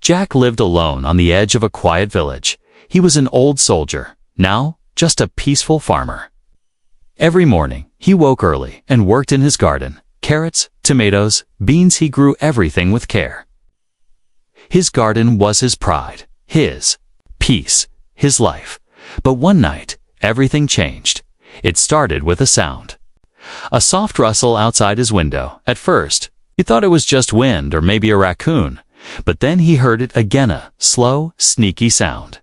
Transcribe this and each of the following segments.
Jack lived alone on the edge of a quiet village. He was an old soldier, now just a peaceful farmer. Every morning, he woke early and worked in his garden. Carrots, tomatoes, beans, he grew everything with care. His garden was his pride, his peace, his life. But one night, everything changed. It started with a sound. A soft rustle outside his window. At first, he thought it was just wind or maybe a raccoon. But then he heard it again, a slow, sneaky sound.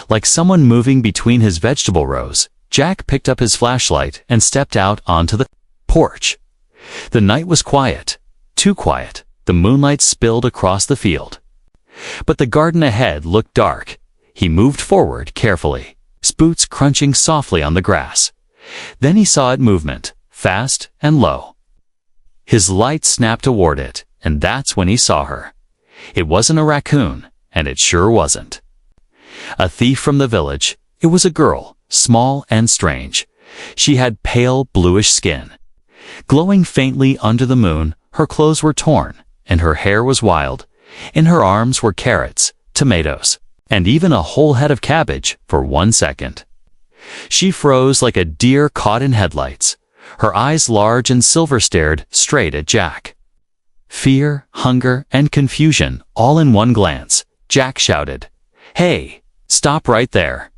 Like someone moving between his vegetable rows. Jack picked up his flashlight and stepped out onto the porch. The night was quiet, too quiet. The moonlight spilled across the field. But the garden ahead looked dark. He moved forward carefully, his boots crunching softly on the grass. Then he saw it movement, fast and low. His light snapped toward it, and that's when he saw her. It wasn't a raccoon, and it sure wasn't a thief from the village. It was a girl, small and strange. She had pale bluish skin, glowing faintly under the moon. Her clothes were torn, and her hair was wild. In her arms were carrots, tomatoes, and even a whole head of cabbage. For 1 second, she froze like a deer caught in headlights. Her eyes, large and silver, stared straight at Jack. Fear, hunger, and confusion all in one glance. Jack shouted, "Hey, stop right there."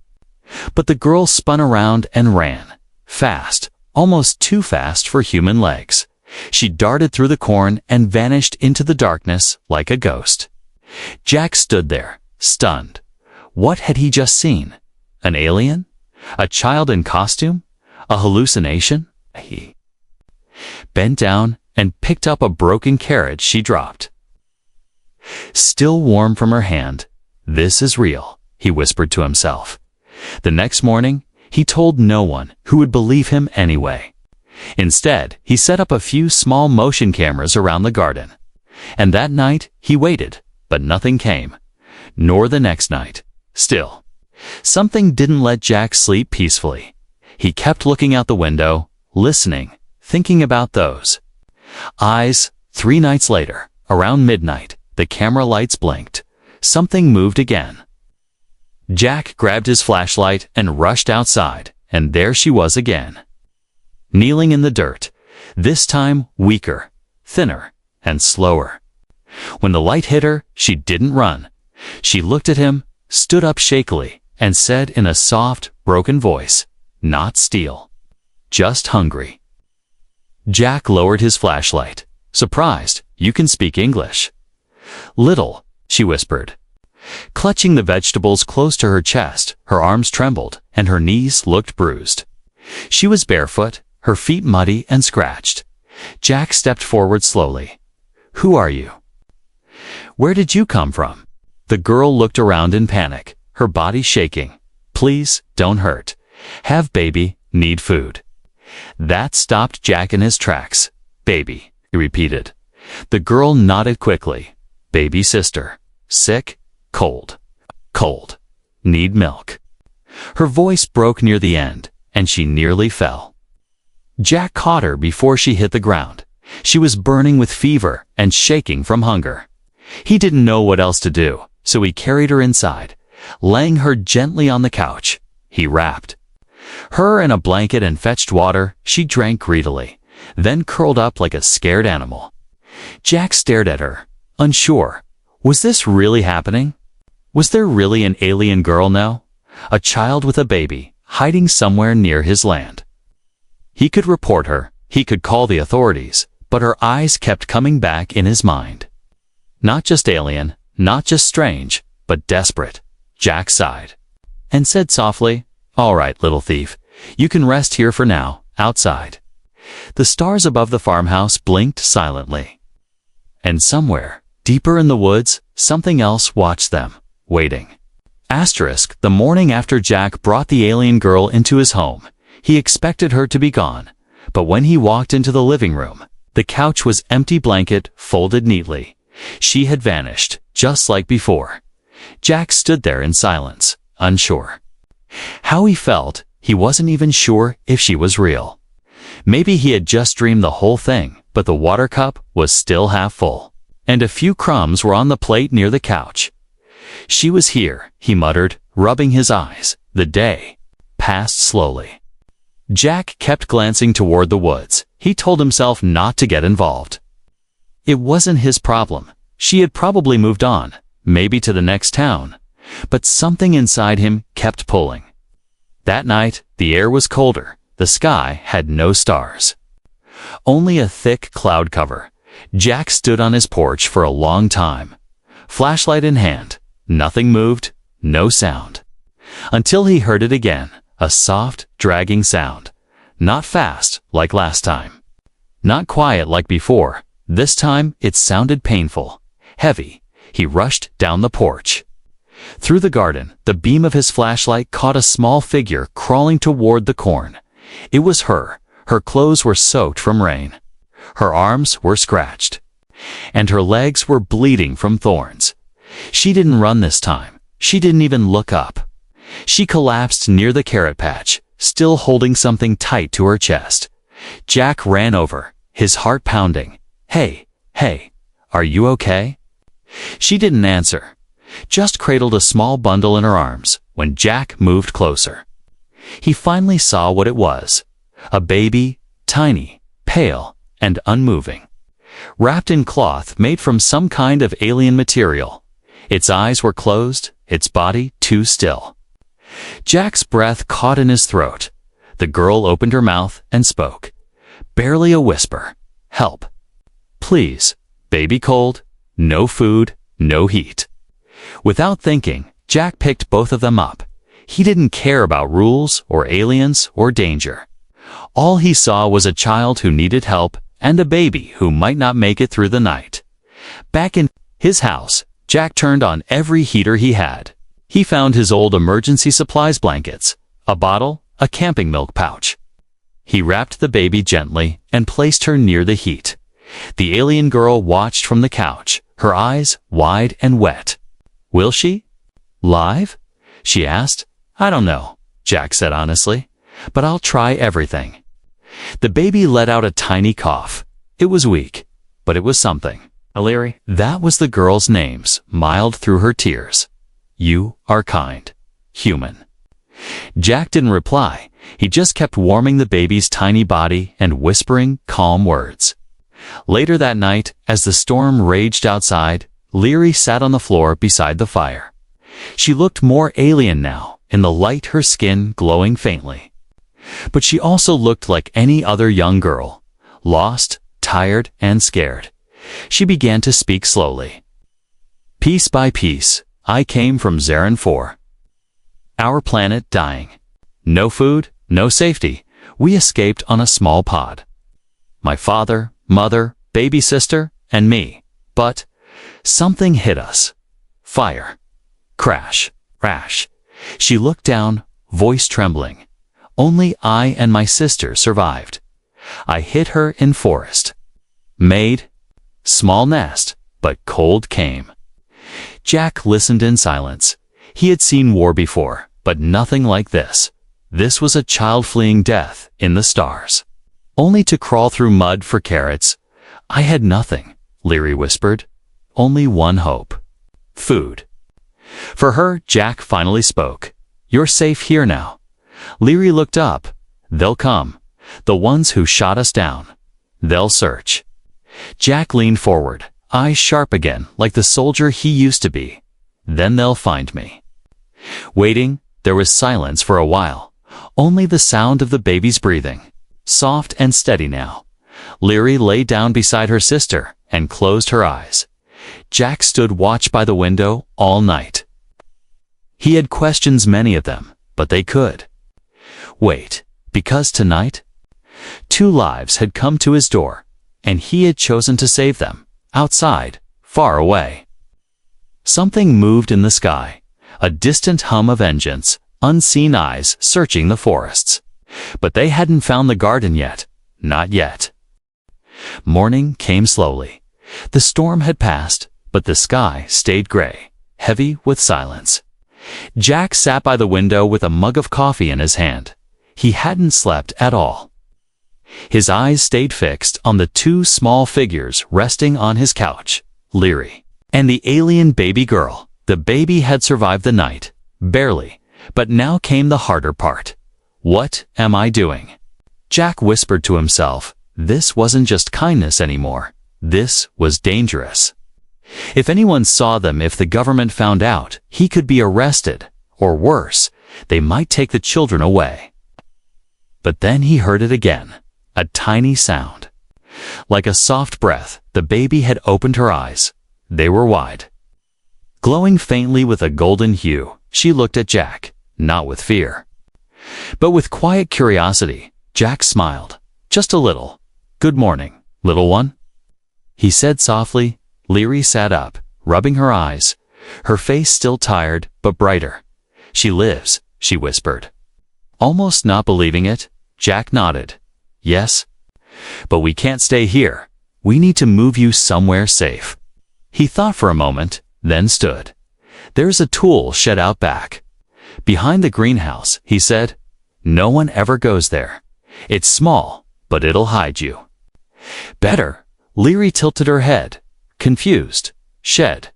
But the girl spun around and ran. Fast, almost too fast for human legs. She darted through the corn and vanished into the darkness like a ghost. Jack stood there, stunned. What had he just seen? An alien? A child in costume? A hallucination? He bent down and picked up a broken carrot she dropped. Still warm from her hand. "This is real," he whispered to himself. The next morning, he told no one who would believe him anyway. Instead, he set up a few small motion cameras around the garden. And that night, he waited, but nothing came. Nor the next night. Still, something didn't let Jack sleep peacefully. He kept looking out the window, listening, thinking about those eyes. 3 nights later, around midnight, the camera lights blinked. Something moved again. Jack grabbed his flashlight and rushed outside, and there she was again. Kneeling in the dirt, this time weaker, thinner, and slower. When the light hit her, she didn't run. She looked at him, stood up shakily, and said in a soft, broken voice, "Not steel, just hungry." Jack lowered his flashlight. Surprised, "You can speak English." "Little," she whispered. Clutching the vegetables close to her chest, her arms trembled, and her knees looked bruised. She was barefoot, her feet muddy and scratched. Jack stepped forward slowly. "Who are you? Where did you come from?" The girl looked around in panic, her body shaking. "Please, don't hurt. Have baby, need food." That stopped Jack in his tracks. "Baby," he repeated. The girl nodded quickly. "Baby sister. Sick, cold. Cold. Need milk." Her voice broke near the end, and she nearly fell. Jack caught her before she hit the ground. She was burning with fever and shaking from hunger. He didn't know what else to do, so he carried her inside, laying her gently on the couch. He wrapped her in a blanket and fetched water. She drank greedily, then curled up like a scared animal. Jack stared at her, unsure. Was this really happening? Was there really an alien girl now? A child with a baby, hiding somewhere near his land? He could report her, he could call the authorities, but her eyes kept coming back in his mind. Not just alien, not just strange, but desperate. Jack sighed and said softly, "All right, little thief, you can rest here for now, outside." The stars above the farmhouse blinked silently. And somewhere, deeper in the woods, something else watched them, waiting. The morning after Jack brought the alien girl into his home, he expected her to be gone. But when he walked into the living room, the couch was empty, blanket folded neatly. She had vanished, just like before. Jack stood there in silence, unsure. How he felt, he wasn't even sure if she was real. Maybe he had just dreamed the whole thing, but the water cup was still half full. and a few crumbs were on the plate near the couch. She was here, he muttered, rubbing his eyes. The day passed slowly. Jack kept glancing toward the woods. He told himself not to get involved. It wasn't his problem. She had probably moved on, maybe to the next town. But something inside him kept pulling. That night, the air was colder. The sky had no stars. Only a thick cloud cover. Jack stood on his porch for a long time. Flashlight in hand. Nothing moved, no sound. Until he heard it again, a soft, dragging sound. Not fast, like last time. Not quiet like before. This time, it sounded painful, heavy. He rushed down the porch. Through the garden, the beam of his flashlight caught a small figure crawling toward the corn. It was her. Her clothes were soaked from rain. Her arms were scratched. And her legs were bleeding from thorns. She didn't run this time. She didn't even look up. She collapsed near the carrot patch, still holding something tight to her chest. Jack ran over, his heart pounding. Hey, are you okay? She didn't answer. Just cradled a small bundle in her arms when Jack moved closer. He finally saw what it was. A baby, tiny, pale, and unmoving. Wrapped in cloth made from some kind of alien material. Its eyes were closed, its body too still. Jack's breath caught in his throat. The girl opened her mouth and spoke. Barely a whisper. Help. Please. Baby cold. No food. No heat. Without thinking, Jack picked both of them up. He didn't care about rules or aliens or danger. All he saw was a child who needed help and a baby who might not make it through the night. Back in his house, Jack turned on every heater he had. He found his old emergency supplies blankets, a bottle, a camping milk pouch. He wrapped the baby gently and placed her near the heat. The alien girl watched from the couch, her eyes wide and wet. Will she? Live? She asked. I don't know, Jack said honestly, but I'll try everything. The baby let out a tiny cough. It was weak, but it was something. O'Leary. That was the girl's name, mild through her tears. You are kind. Human. Jack didn't reply. He just kept warming the baby's tiny body and whispering calm words. Later that night, as the storm raged outside, Leary sat on the floor beside the fire. She looked more alien now, in the light, her skin glowing faintly. But she also looked like any other young girl, lost, tired, and scared. She began to speak slowly. Piece by piece, I came from Zarin 4. Our planet dying. No food, no safety. We escaped on a small pod. My father, mother, baby sister, and me. But something hit us. Fire. Crash. Crash. She looked down, voice trembling. Only I and my sister survived. I hid her in forest. Made. Small nest, but cold came. Jack listened in silence. He had seen war before, but nothing like this. This was a child fleeing death in the stars. Only to crawl through mud for carrots. I had nothing, Leary whispered. Only one hope. Food. For her, Jack finally spoke. You're safe here now. Leary looked up. They'll come. The ones who shot us down. They'll search. Jack leaned forward, eyes sharp again, like the soldier he used to be. Then they'll find me. Waiting, there was silence for a while. Only the sound of the baby's breathing. Soft and steady now. Leary lay down beside her sister and closed her eyes. Jack stood watch by the window all night. He had questions, many of them, but they could wait, because tonight, 2 lives had come to his door, and he had chosen to save them, outside, far away. Something moved in the sky, a distant hum of engines, unseen eyes searching the forests. But they hadn't found the garden yet, not yet. Morning came slowly. The storm had passed, but the sky stayed gray, heavy with silence. Jack sat by the window with a mug of coffee in his hand. He hadn't slept at all. His eyes stayed fixed on the 2 small figures resting on his couch. Leary. And the alien baby girl. The baby had survived the night. Barely. But now came the harder part. What am I doing? Jack whispered to himself. This wasn't just kindness anymore. This was dangerous. If anyone saw them, if the government found out, he could be arrested. Or worse, they might take the children away. But then he heard it again. A tiny sound. Like a soft breath, the baby had opened her eyes. They were wide. Glowing faintly with a golden hue, she looked at Jack, not with fear, but with quiet curiosity. Jack smiled, just a little. "Good morning, little one," he said softly. Leary sat up, rubbing her eyes, her face still tired but brighter. "She lives," she whispered. Almost not believing it, Jack nodded. "Yes, but we can't stay here. We need to move you somewhere safe." He thought for a moment, then stood. "There's a tool shed out back. Behind the greenhouse," he said. "No one ever goes there. It's small, but it'll hide you." "Better." Leary tilted her head, confused. "Shed."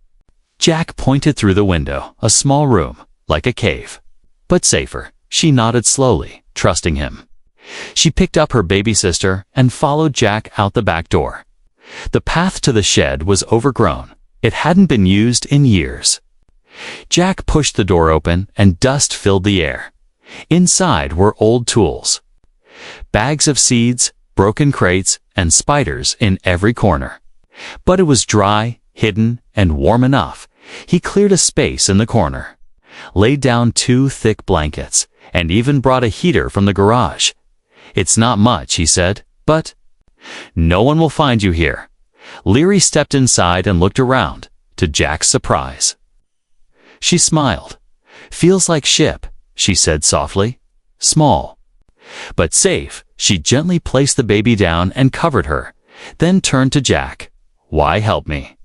Jack pointed through the window, a small room, like a cave. "But safer." She nodded slowly, trusting him. She picked up her baby sister and followed Jack out the back door. The path to the shed was overgrown. It hadn't been used in years. Jack pushed the door open and dust filled the air. Inside were old tools. Bags of seeds, broken crates, and spiders in every corner. But it was dry, hidden, and warm enough. He cleared a space in the corner, laid down 2 thick blankets, and even brought a heater from the garage. "It's not much," he said, "but no one will find you here." Leary stepped inside and looked around, to Jack's surprise. She smiled. "Feels like ship," she said softly. "Small, but safe." She gently placed the baby down and covered her, then turned to Jack. "Why help me?"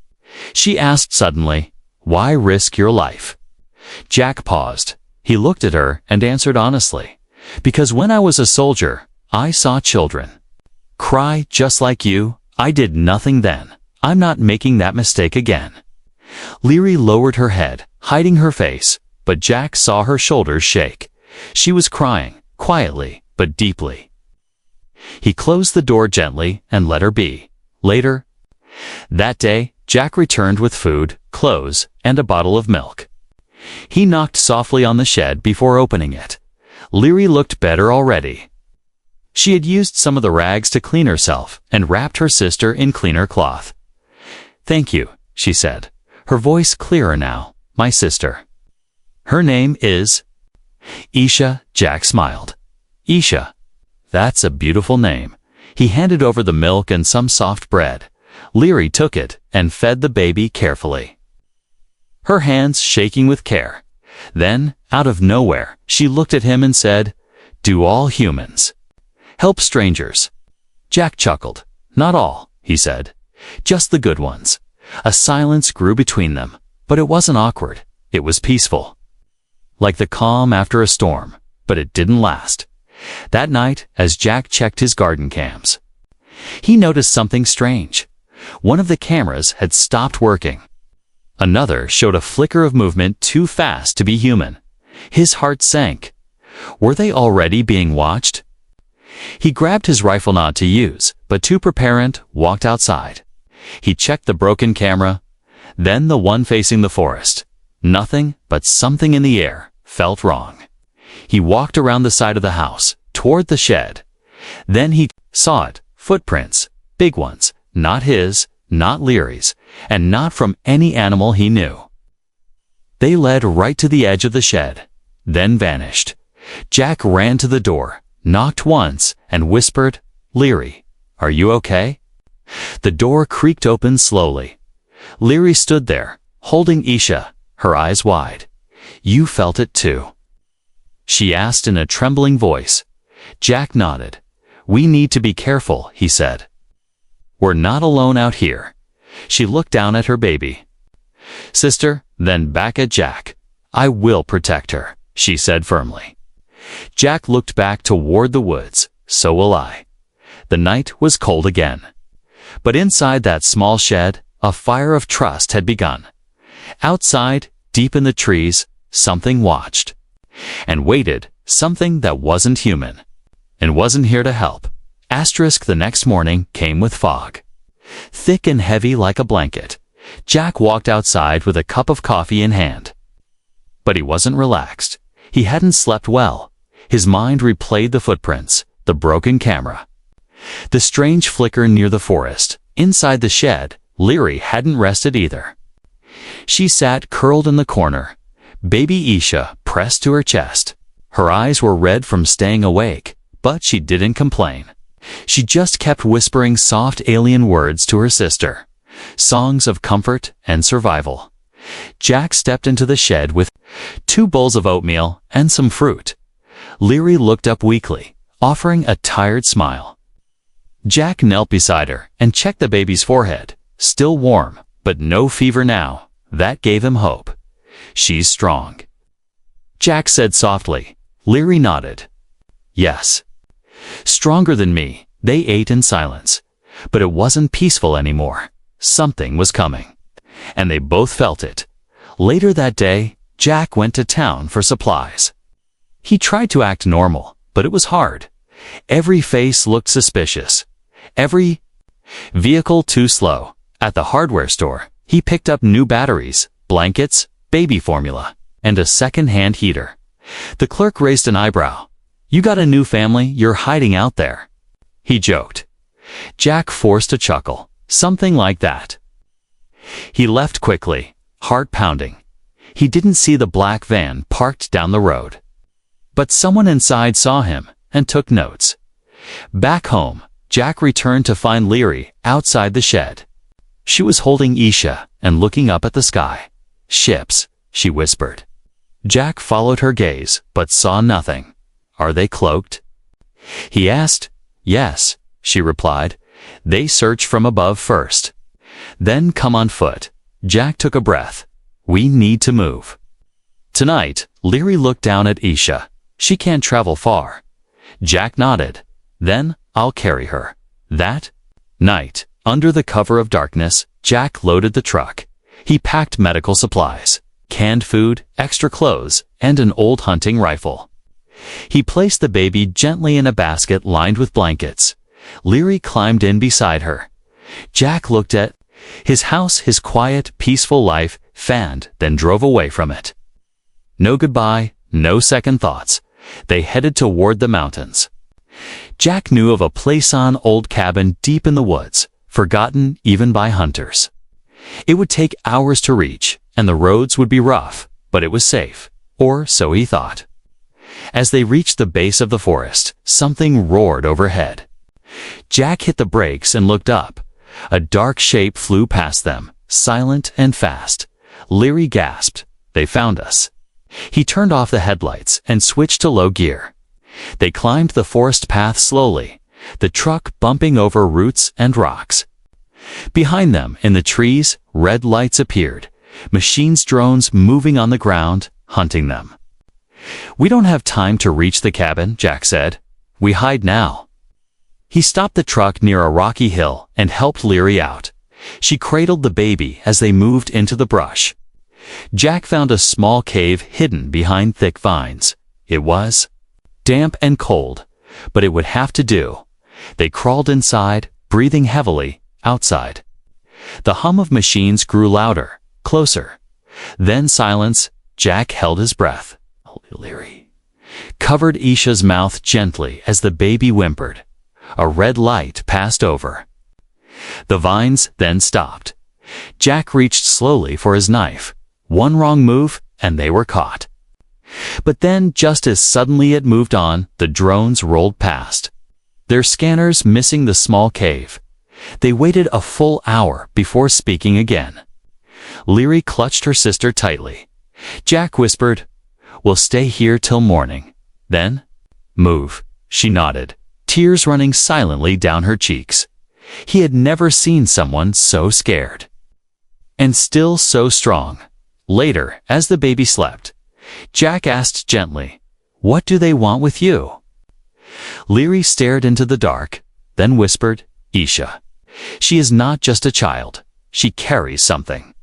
she asked suddenly. "Why risk your life?" Jack paused. He looked at her and answered honestly. "Because when I was a soldier, I saw children cry just like you. I did nothing then. I'm not making that mistake again." Leary lowered her head, hiding her face, but Jack saw her shoulders shake. She was crying, quietly, but deeply. He closed the door gently and let her be. Later that day, Jack returned with food, clothes, and a bottle of milk. He knocked softly on the shed before opening it. Leary looked better already. She had used some of the rags to clean herself and wrapped her sister in cleaner cloth. "Thank you," she said, her voice clearer now. "My sister. Her name is Isha." Jack smiled. "Isha. That's a beautiful name." He handed over the milk and some soft bread. Leary took it and fed the baby carefully, her hands shaking with care. Then, out of nowhere, she looked at him and said, "Do all humans help strangers?" Jack chuckled. "Not all," he said. "Just the good ones." A silence grew between them, but it wasn't awkward. It was peaceful, like the calm after a storm, but it didn't last. That night, as Jack checked his garden cams, he noticed something strange. One of the cameras had stopped working. Another showed a flicker of movement too fast to be human. His heart sank. Were they already being watched? He grabbed his rifle not to use, but to prepare and walked outside. He checked the broken camera, then the one facing the forest. Nothing, but something in the air felt wrong. He walked around the side of the house, toward the shed. Then he saw it, footprints, big ones, not his, not Leary's, and not from any animal he knew. They led right to the edge of the shed, then vanished. Jack ran to the door, knocked once, and whispered, "Leary, are you okay?" The door creaked open slowly. Leary stood there, holding Isha, her eyes wide. "You felt it too?" she asked in a trembling voice. Jack nodded. "We need to be careful," he said. "We're not alone out here." She looked down at her baby sister, then back at Jack. "I will protect her," she said firmly. Jack looked back toward the woods. "So will I." The night was cold again. But inside that small shed, a fire of trust had begun. Outside, deep in the trees, something watched. And waited, something that wasn't human. And wasn't here to help. The next morning came with fog. Thick and heavy like a blanket, Jack walked outside with a cup of coffee in hand. But he wasn't relaxed. He hadn't slept well. His mind replayed the footprints, the broken camera. The strange flicker near the forest. Inside the shed, Leary hadn't rested either. She sat curled in the corner, baby Isha pressed to her chest. Her eyes were red from staying awake, but she didn't complain. She just kept whispering soft alien words to her sister, songs of comfort and survival. Jack stepped into the shed with 2 bowls of oatmeal and some fruit. Leary looked up weakly, offering a tired smile. Jack knelt beside her and checked the baby's forehead, still warm, but no fever now. That gave him hope. She's strong. Jack said softly. Leary nodded. Yes. Stronger than me. They ate in silence. But it wasn't peaceful anymore. Something was coming. And they both felt it. Later that day, Jack went to town for supplies. He tried to act normal, but it was hard. Every face looked suspicious. Every vehicle too slow. At the hardware store, he picked up new batteries, blankets, baby formula, and a second-hand heater. The clerk raised an eyebrow. You got a new family, you're hiding out there. He joked. Jack forced a chuckle. Something like that. He left quickly, heart pounding. He didn't see the black van parked down the road. But someone inside saw him and took notes. Back home, Jack returned to find Leary outside the shed. She was holding Isha and looking up at the sky. Ships, she whispered. Jack followed her gaze, but saw nothing. Are they cloaked? He asked. Yes, she replied. They search from above first. Then come on foot. Jack took a breath. We need to move. Tonight, Leary looked down at Isha. She can't travel far. Jack nodded. Then, I'll carry her. That night, under the cover of darkness, Jack loaded the truck. He packed medical supplies, canned food, extra clothes, and an old hunting rifle. He placed the baby gently in a basket lined with blankets. Leary climbed in beside her. Jack looked at his house, his quiet, peaceful life, fanned, then drove away from it. No goodbye, no second thoughts. They headed toward the mountains. Jack knew of a place-on old cabin deep in the woods, forgotten even by hunters. It would take hours to reach, and the roads would be rough, but it was safe, or so he thought. As they reached the base of the forest, something roared overhead. Jack hit the brakes and looked up. A dark shape flew past them, silent and fast. Leary gasped. They found us. He turned off the headlights and switched to low gear. They climbed the forest path slowly, the truck bumping over roots and rocks. Behind them, in the trees, red lights appeared, machines, drones moving on the ground, hunting them. We don't have time to reach the cabin, Jack said. We hide now. He stopped the truck near a rocky hill and helped Leary out. She cradled the baby as they moved into the brush. Jack found a small cave hidden behind thick vines. It was damp and cold, but it would have to do. They crawled inside, breathing heavily, outside. The hum of machines grew louder, closer. Then silence. Jack held his breath. Leary covered Isha's mouth gently as the baby whimpered. A red light passed over. The vines then stopped. Jack reached slowly for his knife. One wrong move, and they were caught. But then, just as suddenly it moved on, the drones rolled past. Their scanners missing the small cave. They waited a full hour before speaking again. Leary clutched her sister tightly. Jack whispered, We'll stay here till morning. Then, move. She nodded, tears running silently down her cheeks. He had never seen someone so scared. And still so strong. Later, as the baby slept, Jack asked gently, What do they want with you? Leary stared into the dark, then whispered, Isha. She is not just a child. She carries something.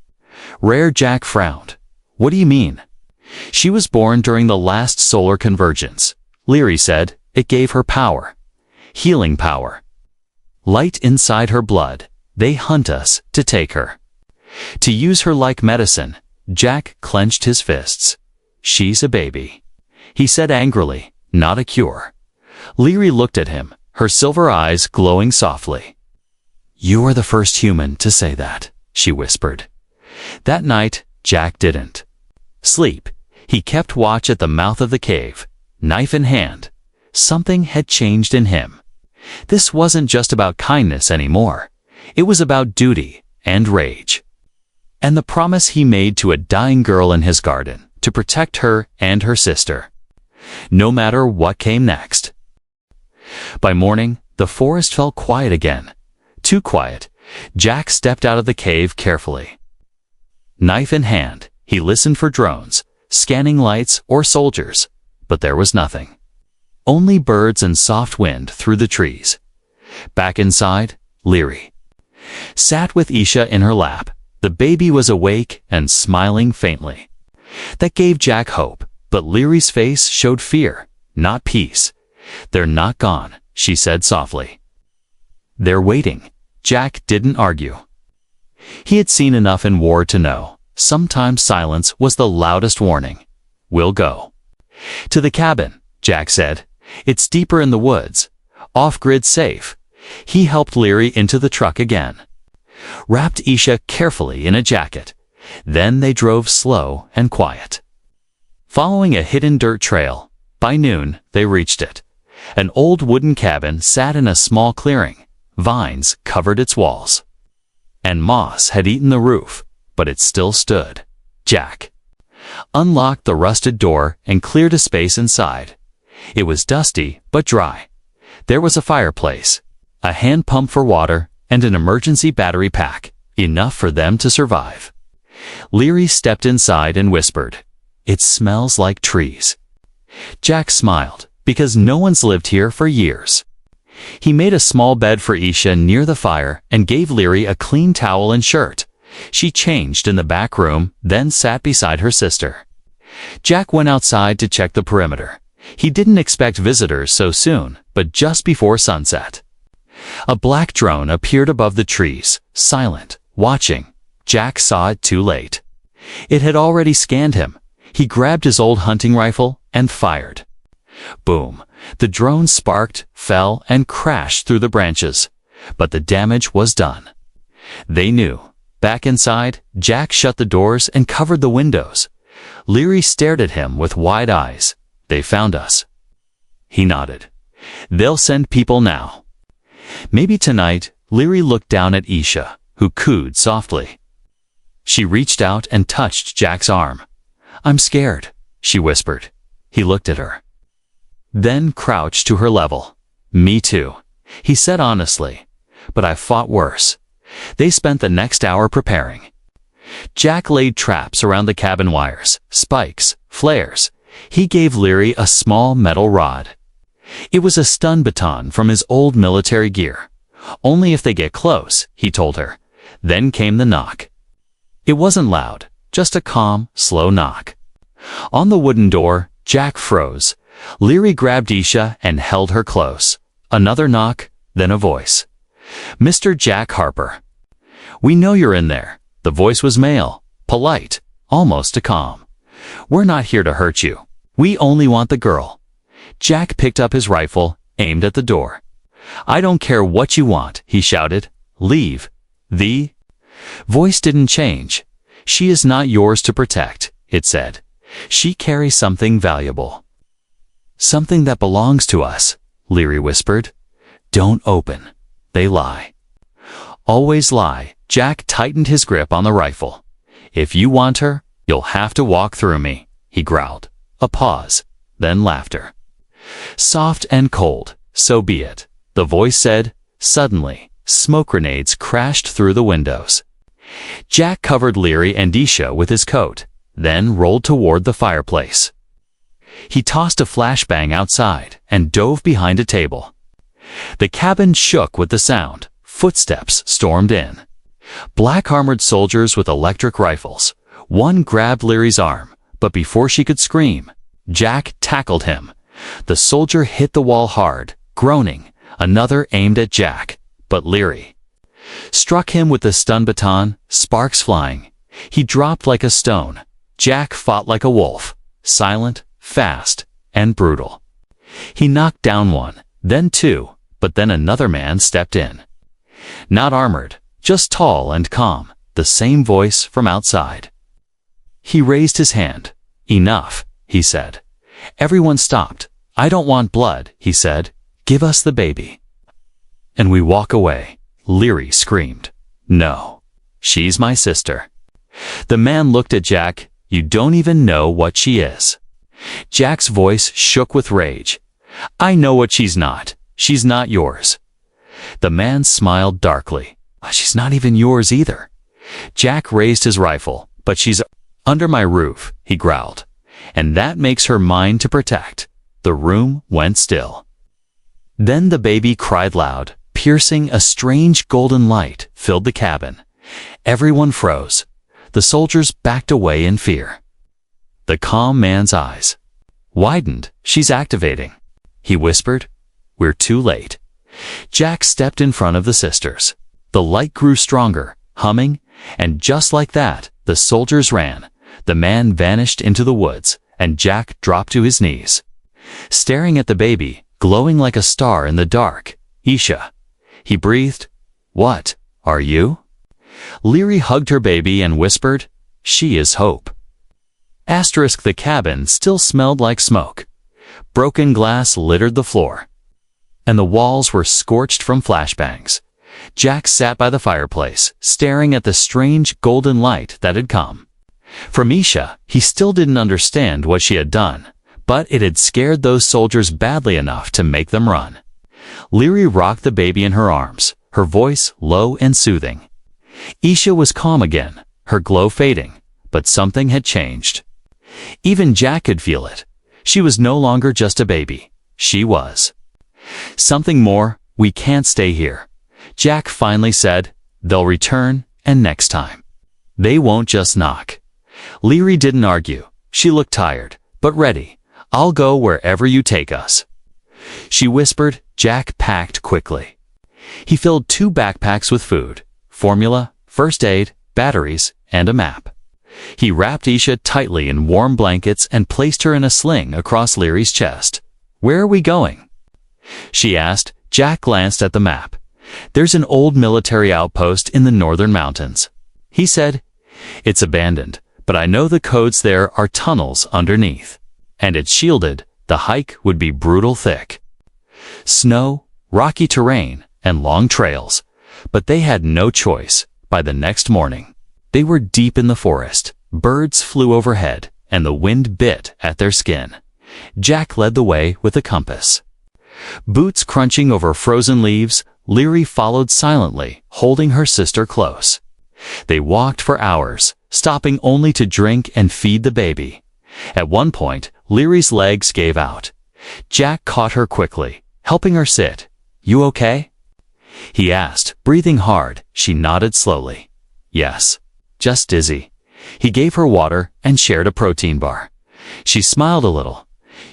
Rare. Jack frowned. What do you mean? She was born during the last solar convergence. Leary said it gave her power. Healing power. Light inside her blood. They hunt us to take her. To use her like medicine. Jack clenched his fists. She's a baby, he said angrily, not a cure. Leary looked at him, her silver eyes glowing softly. You are the first human to say that, she whispered. That night, Jack didn't sleep. He kept watch at the mouth of the cave, knife in hand. Something had changed in him. This wasn't just about kindness anymore. It was about duty and rage. And the promise he made to a dying girl in his garden, to protect her and her sister. No matter what came next. By morning, the forest felt quiet again. Too quiet. Jack stepped out of the cave carefully. Knife in hand, he listened for drones, scanning lights or soldiers, but there was nothing. Only birds and soft wind through the trees. Back inside, Leary sat with Isha in her lap. The baby was awake and smiling faintly. That gave Jack hope, but Leary's face showed fear, not peace. They're not gone, she said softly. They're waiting. Jack didn't argue. He had seen enough in war to know. Sometimes silence was the loudest warning. We'll go. To the cabin, Jack said. It's deeper in the woods. Off-grid safe. He helped Leary into the truck again. Wrapped Isha carefully in a jacket. Then they drove slow and quiet. Following a hidden dirt trail, by noon they reached it. An old wooden cabin sat in a small clearing. Vines covered its walls. And moss had eaten the roof, but it still stood. Jack unlocked the rusted door and cleared a space inside. It was dusty but dry. There was a fireplace, a hand pump for water, and an emergency battery pack, enough for them to survive. Leary stepped inside and whispered, "It smells like trees." Jack smiled, because no one's lived here for years. He made a small bed for Isha near the fire and gave Leary a clean towel and shirt. She changed in the back room, then sat beside her sister. Jack went outside to check the perimeter. He didn't expect visitors so soon, but just before sunset. A black drone appeared above the trees, silent, watching. Jack saw it too late. It had already scanned him. He grabbed his old hunting rifle and fired. Boom! The drone sparked, fell, and crashed through the branches. But the damage was done. They knew. Back inside, Jack shut the doors and covered the windows. Leary stared at him with wide eyes. They found us. He nodded. They'll send people now. Maybe tonight. Leary looked down at Isha, who cooed softly. She reached out and touched Jack's arm. I'm scared, she whispered. He looked at her. Then crouched to her level. Me too, he said honestly. But I've fought worse. They spent the next hour preparing. Jack laid traps around the cabin wires, spikes, flares. He gave Leary a small metal rod. It was a stun baton from his old military gear. Only if they get close, he told her. Then came the knock. It wasn't loud, just a calm, slow knock. On the wooden door, Jack froze. Leary grabbed Isha and held her close. Another knock, then a voice. Mr. Jack Harper. We know you're in there. The voice was male, polite, almost a calm. We're not here to hurt you. We only want the girl. Jack picked up his rifle, aimed at the door. I don't care what you want, he shouted. Leave. The voice didn't change. She is not yours to protect, it said. She carries something valuable. Something that belongs to us, Leary whispered. Don't open. They lie. Always lie. Jack tightened his grip on the rifle. If you want her, you'll have to walk through me, he growled. A pause, then laughter. Soft and cold, so be it, the voice said. Suddenly, smoke grenades crashed through the windows. Jack covered Leary and Isha with his coat, then rolled toward the fireplace. He tossed a flashbang outside and dove behind a table. The cabin shook with the sound. Footsteps stormed in. Black armored soldiers with electric rifles. One grabbed Leary's arm, but before she could scream, Jack tackled him. The soldier hit the wall hard, groaning. Another aimed at Jack, but Leary struck him with the stun baton, sparks flying. He dropped like a stone. Jack fought like a wolf, silent, fast, and brutal. He knocked down one, then two, but then another man stepped in. Not armored, just tall and calm, the same voice from outside. He raised his hand. "Enough," he said. Everyone stopped. "I don't want blood," he said. "Give us the baby." "And we walk away," Leary screamed. "No, she's my sister." The man looked at Jack. "You don't even know what she is." Jack's voice shook with rage. "I know what she's not. She's not yours." The man smiled darkly. "She's not even yours either." Jack raised his rifle. "But she's under my roof," he growled. "And that makes her mine to protect." The room went still. Then the baby cried loud, piercing. A strange golden light filled the cabin. Everyone froze. The soldiers backed away in fear. The calm man's eyes widened. "She's activating," he whispered. "We're too late." Jack stepped in front of the sisters. The light grew stronger, humming, and just like that, the soldiers ran. The man vanished into the woods, and Jack dropped to his knees, staring at the baby, glowing like a star in the dark. "Isha," he breathed. "What are you?" Leary hugged her baby and whispered, "She is hope." The cabin still smelled like smoke. Broken glass littered the floor, and the walls were scorched from flashbangs. Jack sat by the fireplace, staring at the strange golden light that had come from Isha. He still didn't understand what she had done, but it had scared those soldiers badly enough to make them run. Leary rocked the baby in her arms, her voice low and soothing. Isha was calm again, her glow fading, but something had changed. Even Jack could feel it. She was no longer just a baby. She was something more. "We can't stay here," Jack finally said. "They'll return, and next time, they won't just knock." Leary didn't argue. She looked tired, but ready. "I'll go wherever you take us," she whispered. Jack packed quickly. He filled 2 backpacks with food, formula, first aid, batteries, and a map. He wrapped Isha tightly in warm blankets and placed her in a sling across Leary's chest. "Where are we going?" she asked. Jack glanced at the map. "There's an old military outpost in the northern mountains," he said. "It's abandoned, but I know the codes. There are tunnels underneath, and it's shielded. The hike would be brutal, thick snow, rocky terrain, and long trails." But they had no choice. By the next morning, they were deep in the forest. Birds flew overhead, and the wind bit at their skin. Jack led the way with a compass. Boots crunching over frozen leaves, Leary followed silently, holding her sister close. They walked for hours, stopping only to drink and feed the baby. At one point, Leary's legs gave out. Jack caught her quickly, helping her sit. "You okay?" he asked, breathing hard. She nodded slowly. "Yes, just dizzy." He gave her water and shared a protein bar. She smiled a little.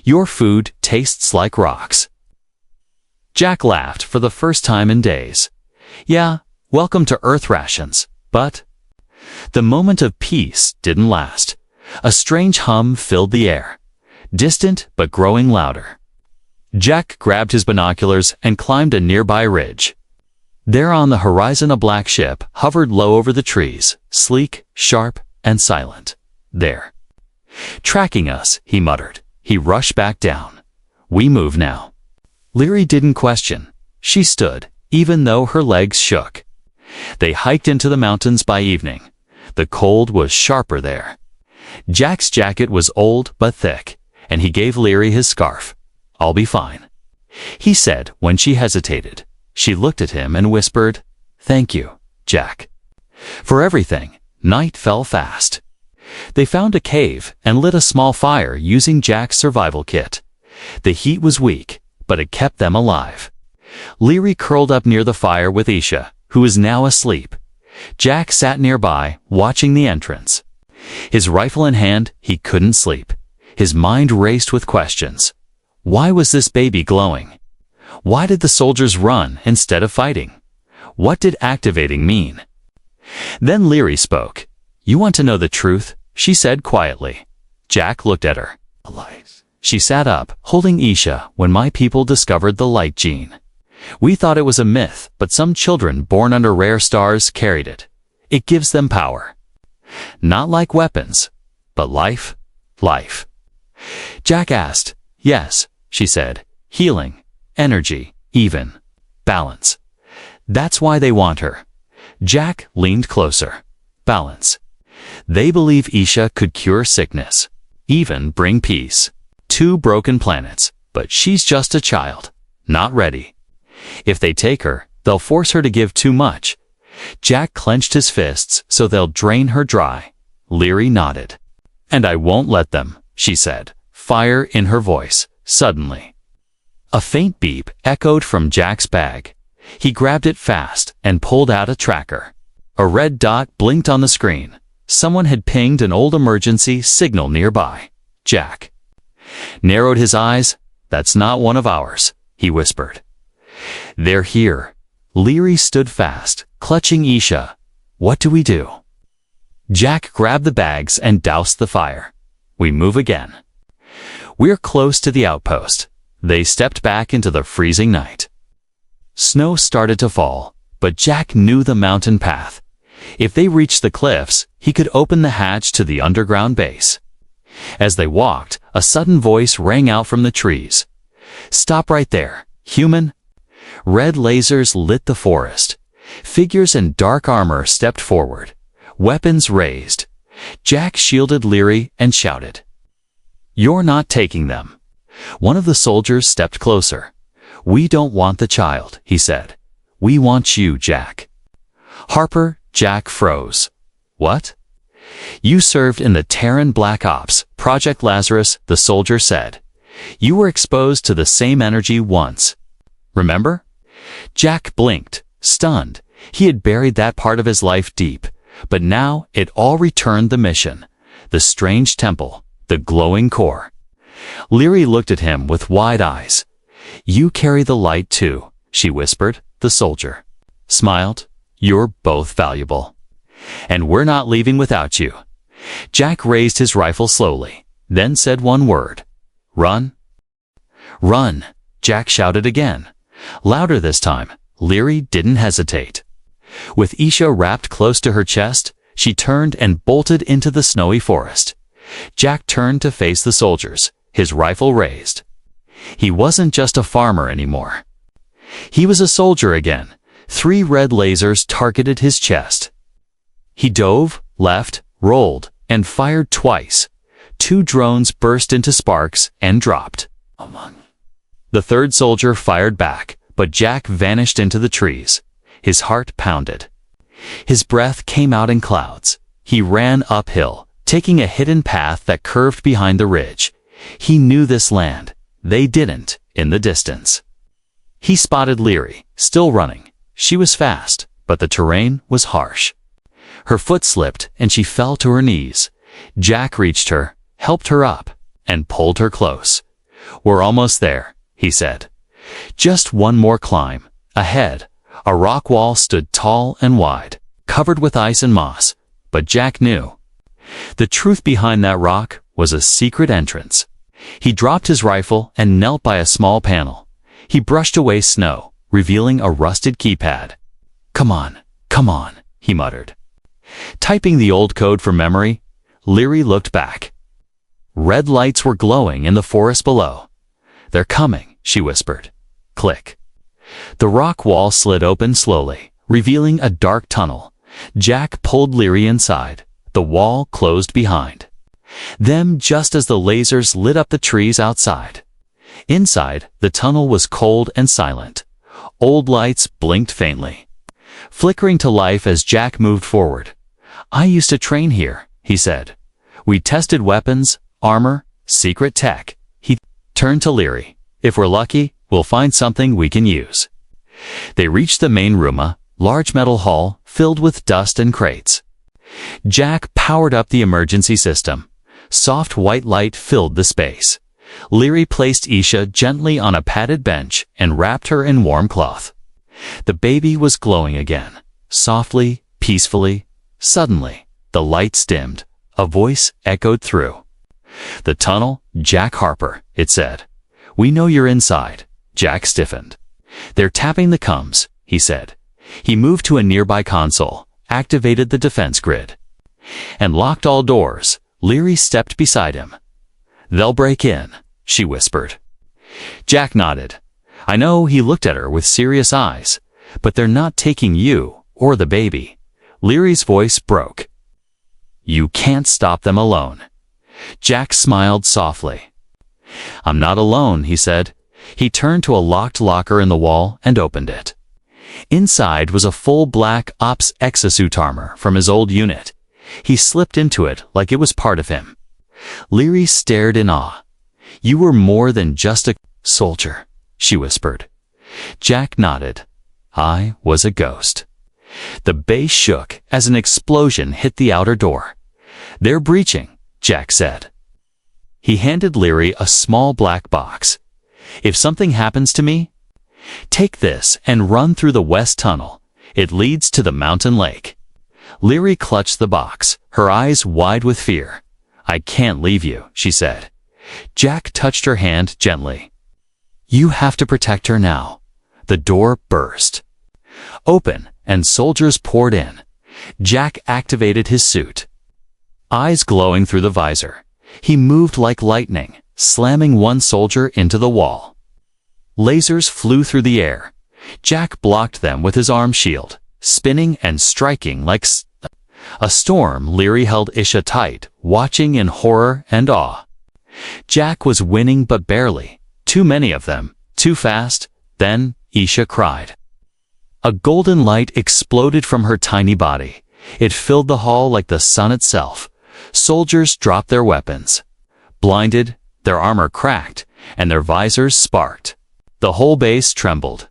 "Your food tastes like rocks." Jack laughed for the first time in days. "Yeah, welcome to Earth rations." But the moment of peace didn't last. A strange hum filled the air, distant but growing louder. Jack grabbed his binoculars and climbed a nearby ridge. There on the horizon a black ship hovered low over the trees, sleek, sharp, and silent. "There. Tracking us," he muttered. He rushed back down. "We move now." Leary didn't question. She stood, even though her legs shook. They hiked into the mountains by evening. The cold was sharper there. Jack's jacket was old but thick, and he gave Leary his scarf. "I'll be fine," he said when she hesitated. She looked at him and whispered, "Thank you, Jack, for everything." Night fell fast. They found a cave and lit a small fire using Jack's survival kit. The heat was weak, but it kept them alive. Leary curled up near the fire with Isha, who was now asleep. Jack sat nearby, watching the entrance. His rifle in hand, he couldn't sleep. His mind raced with questions. Why was this baby glowing? Why did the soldiers run instead of fighting? What did activating mean? Then Leary spoke. "You want to know the truth?" she said quietly. Jack looked at her. She sat up, holding Isha, when my people discovered the light gene. We thought it was a myth, but some children born under rare stars carried it. It gives them power. Not like weapons, but life. Life. Jack asked. "Yes," she said. "Healing, energy, even, balance. That's why they want her." Jack leaned closer. Balance. They believe Isha could cure sickness, even bring peace. 2 broken planets, but she's just a child, not ready. If they take her, they'll force her to give too much. Jack clenched his fists so they'll drain her dry. Leary nodded. "And I won't let them," she said, fire in her voice. Suddenly, a faint beep echoed from Jack's bag. He grabbed it fast and pulled out a tracker. A red dot blinked on the screen. Someone had pinged an old emergency signal nearby. Jack narrowed his eyes. "That's not one of ours," he whispered. "They're here." Leary stood fast, clutching Isha. "What do we do?" Jack grabbed the bags and doused the fire. "We move again." "We're close to the outpost." They stepped back into the freezing night. Snow started to fall, but Jack knew the mountain path. If they reached the cliffs, he could open the hatch to the underground base. As they walked, a sudden voice rang out from the trees. "Stop right there, human." Red lasers lit the forest. Figures in dark armor stepped forward, weapons raised. Jack shielded Leary and shouted, "You're not taking them." One of the soldiers stepped closer. "We don't want the child," he said. "We want you, Jack." "Harper," Jack froze. "What?" "You served in the Terran Black Ops, Project Lazarus," the soldier said. "You were exposed to the same energy once. Remember?" Jack blinked, stunned. He had buried that part of his life deep, but now it all returned. The mission, the strange temple, the glowing core. Leary looked at him with wide eyes. "You carry the light too," she whispered. The soldier smiled. "You're both valuable. And we're not leaving without you." Jack raised his rifle slowly, then said one word. "Run." "Run," Jack shouted again. Louder this time. Leary didn't hesitate. With Isha wrapped close to her chest, she turned and bolted into the snowy forest. Jack turned to face the soldiers, his rifle raised. He wasn't just a farmer anymore. He was a soldier again. 3 red lasers targeted his chest. He dove, left, rolled, and fired twice. 2 drones burst into sparks and dropped. The 3rd soldier fired back, but Jack vanished into the trees. His heart pounded. His breath came out in clouds. He ran uphill, taking a hidden path that curved behind the ridge. He knew this land. They didn't, in the distance. He spotted Leary, still running. She was fast, but the terrain was harsh. Her foot slipped and she fell to her knees. Jack reached her, helped her up, and pulled her close. "We're almost there," he said. Just one more climb. Ahead, a rock wall stood tall and wide, covered with ice and moss. But Jack knew. The truth behind that rock was a secret entrance. He dropped his rifle and knelt by a small panel. He brushed away snow, revealing a rusted keypad. Come on," he muttered. Typing the old code from memory, Leary looked back. Red lights were glowing in the forest below. "They're coming," she whispered. Click. The rock wall slid open slowly, revealing a dark tunnel. Jack pulled Leary inside. The wall closed behind them just as the lasers lit up the trees outside. Inside, the tunnel was cold and silent. Old lights blinked faintly, flickering to life as Jack moved forward. "I used to train here," he said. "We tested weapons, armor, secret tech." He turned to Leary. "If we're lucky, we'll find something we can use." They reached the main room, large metal hall filled with dust and crates. Jack powered up the emergency system. Soft white light filled the space. Leary placed Isha gently on a padded bench and wrapped her in warm cloth. The baby was glowing again, softly, peacefully. Suddenly, the lights dimmed. A voice echoed through. "The tunnel, Jack Harper," it said. "We know you're inside." Jack stiffened. "They're tapping the comms," he said. He moved to a nearby console, activated the defense grid, and locked all doors. Leary stepped beside him. "They'll break in," she whispered. Jack nodded. "I know," he looked at her with serious eyes. "But they're not taking you or the baby." Leary's voice broke. "You can't stop them alone." Jack smiled softly. "I'm not alone," he said. He turned to a locked locker in the wall and opened it. Inside was a full black ops exosuit armor from his old unit. He slipped into it like it was part of him. Leary stared in awe. "You were more than just a soldier," she whispered. Jack nodded. "I was a ghost." The base shook as an explosion hit the outer door. "They're breaching," Jack said. He handed Leary a small black box. "If something happens to me, take this and run through the west tunnel. It leads to the mountain lake." Leary clutched the box, her eyes wide with fear. "I can't leave you," she said. Jack touched her hand gently. "You have to protect her now." The door burst open and soldiers poured in. Jack activated his suit, eyes glowing through the visor. He moved like lightning, slamming one soldier into the wall. Lasers flew through the air. Jack blocked them with his arm shield, spinning and striking like a storm. Leary held Isha tight, watching in horror and awe. Jack was winning but barely. Too many of them, too fast. Then Isha cried. A golden light exploded from her tiny body. It filled the hall like the sun itself. Soldiers dropped their weapons. Blinded, their armor cracked, and their visors sparked. The whole base trembled.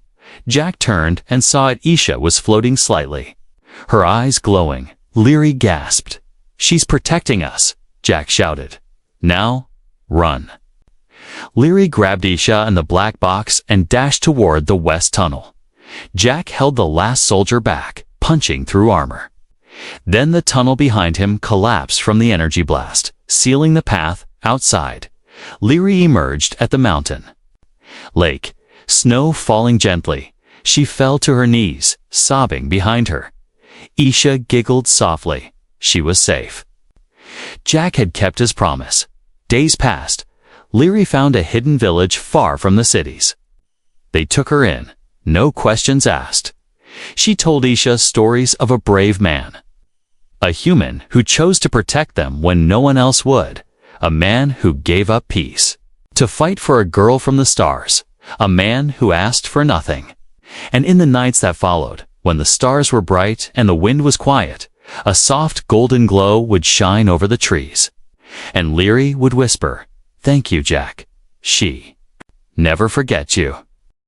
Jack turned and saw it. Isha was floating slightly, her eyes glowing. Leary gasped. "She's protecting us," Jack shouted. "Now, run." Leary grabbed Isha and the black box and dashed toward the west tunnel. Jack held the last soldier back, punching through armor. Then the tunnel behind him collapsed from the energy blast, sealing the path outside. Leary emerged at the mountain lake, snow falling gently. She fell to her knees, sobbing behind her. Isha giggled softly. She was safe. Jack had kept his promise. Days passed. Leary found a hidden village far from the cities. They took her in, no questions asked. She told Isha stories of a brave man, a human who chose to protect them when no one else would, a man who gave up peace to fight for a girl from the stars, a man who asked for nothing. And in the nights that followed, when the stars were bright and the wind was quiet, a soft golden glow would shine over the trees. And Leary would whisper, "Thank you, Jack. She never forget you."